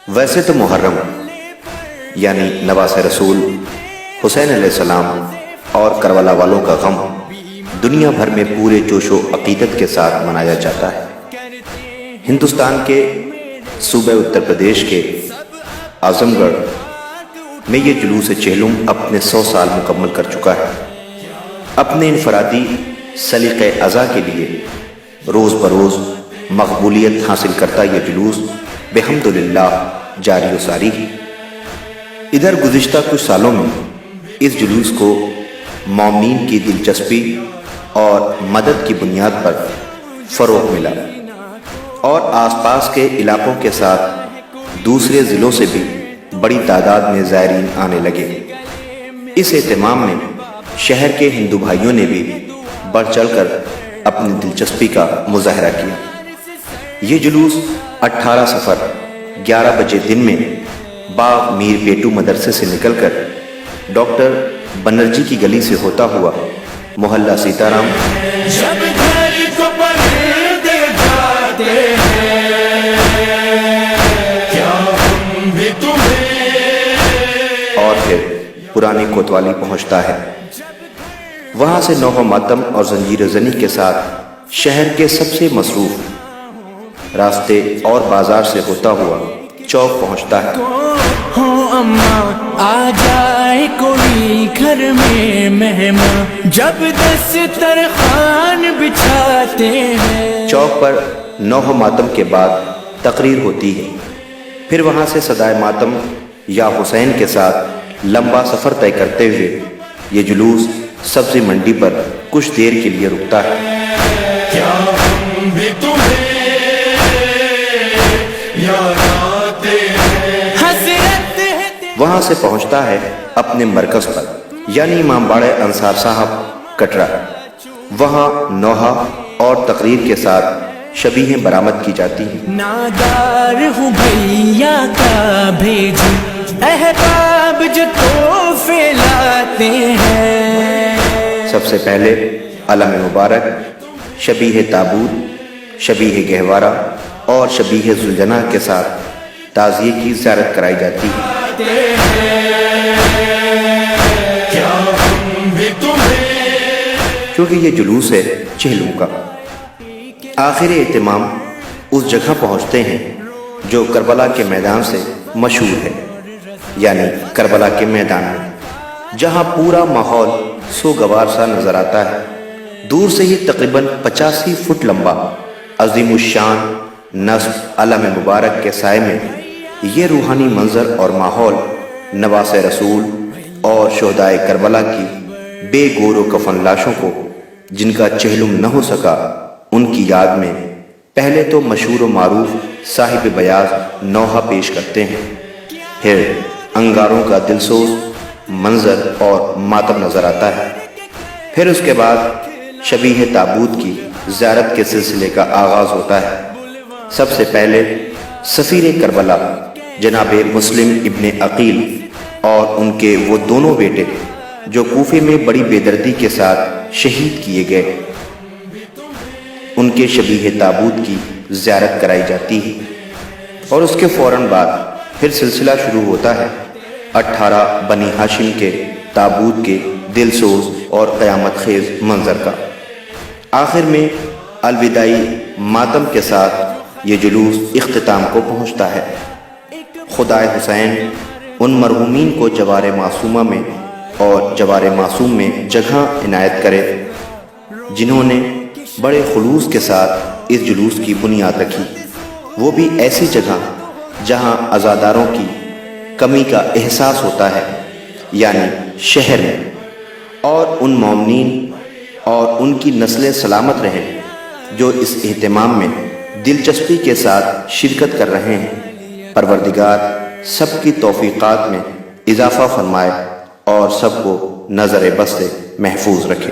ویسے تو محرم یعنی نواز رسول، حسین علیہ السلام اور کربلا والوں کا غم دنیا بھر میں پورے جوش و عقیدت کے ساتھ منایا جاتا ہے۔ ہندوستان کے صوبہ اتر پردیش کے اعظم گڑھ میں یہ جلوس چہلم اپنے 100 سال مکمل کر چکا ہے۔ اپنے انفرادی سلیقہ ازا کے لیے روز بروز مقبولیت حاصل کرتا یہ جلوس بحمدللہ جاری و ساری ہے۔ ادھر گزشتہ کچھ سالوں میں اس جلوس کو مومنین کی دلچسپی اور مدد کی بنیاد پر فروغ ملا اور آس پاس کے علاقوں کے ساتھ دوسرے ضلعوں سے بھی بڑی تعداد میں زائرین آنے لگے۔ اس اہتمام میں شہر کے ہندو بھائیوں نے بھی بڑھ چڑھ کر اپنی دلچسپی کا مظاہرہ کیا۔ یہ جلوس 18 صفر 11 بجے دن میں باغ میر پیٹو مدرسے سے نکل کر ڈاکٹر بنرجی کی گلی سے ہوتا ہوا محلہ سیتارام اور پھر پرانی کوتوالی پہنچتا ہے۔ وہاں سے نوحہ ماتم اور زنجیر زنی کے ساتھ شہر کے سب سے مصروف راستے اور بازار سے ہوتا ہوا چوک پہنچتا ہے۔ آ جائے کوئی گھر میں مہمان جب دسترخوان بچھاتے ہیں۔ چوک پر نوحہ ماتم کے بعد تقریر ہوتی ہے، پھر وہاں سے صدائے ماتم یا حسین کے ساتھ لمبا سفر طے کرتے ہوئے یہ جلوس سبزی منڈی پر کچھ دیر کے لیے رکتا ہے۔ کیا ہم بھی تمہیں یاد آتے ہیں، حسرت ہے۔ وہاں سے پہنچتا ہے اپنے مرکز پر یعنی امام باڑہ انصار صاحب کٹرا۔ وہاں نوحہ اور تقریر کے ساتھ شبیہیں برآمد کی جاتی ہیں۔ نادار ہوں بھیا کا بھیجو احباب جو تحفے لاتے ہیں۔ سب سے پہلے علم مبارک، شبیہ تابوت، شبیہ گہوارہ اور شبیہ ذوالجناح کے ساتھ تعزیے کی زیارت کرائی جاتی ہے۔ کیونکہ یہ جلوس ہے چہلم کا۔ آخر اہتمام اس جگہ پہنچتے ہیں جو کربلا کے میدان سے مشہور ہے، یعنی کربلا کے میدان میں، جہاں پورا ماحول سوگوار سا نظر آتا ہے۔ دور سے ہی تقریباً 85 فٹ لمبا عظیم الشان نصب علم مبارک کے سائے میں یہ روحانی منظر اور ماحول نواز رسول اور شہدائے کربلا کی بے گور و کفن لاشوں کو، جن کا چہلم نہ ہو سکا، ان کی یاد میں پہلے تو مشہور و معروف صاحب بیاض نوحہ پیش کرتے ہیں، پھر انگاروں کا دلسوز منظر اور ماتم نظر آتا ہے، پھر اس کے بعد شبیہ تابوت کی زیارت کے سلسلے کا آغاز ہوتا ہے۔ سب سے پہلے سفیر کربلا جناب مسلم ابن عقیل اور ان کے وہ دونوں بیٹے جو کوفے میں بڑی بے دردی کے ساتھ شہید کیے گئے، ان کے شبیہ تابوت کی زیارت کرائی جاتی ہے، اور اس کے فوراً بعد پھر سلسلہ شروع ہوتا ہے 18 بنی ہاشم کے تابوت کے دلسوز اور قیامت خیز منظر کا۔ آخر میں الوداعی ماتم کے ساتھ یہ جلوس اختتام کو پہنچتا ہے۔ خدائے حسین ان مرحومین کو جوار معصومہ میں اور جوار معصوم میں جگہ عنایت کرے جنہوں نے بڑے خلوص کے ساتھ اس جلوس کی بنیاد رکھی، وہ بھی ایسی جگہ جہاں عزاداروں کی کمی کا احساس ہوتا ہے، یعنی شہر میں، اور ان مومنین اور ان کی نسلیں سلامت رہیں جو اس اہتمام میں دلچسپی کے ساتھ شرکت کر رہے ہیں۔ پروردگار سب کی توفیقات میں اضافہ فرمائے اور سب کو نظر بد سے محفوظ رکھے۔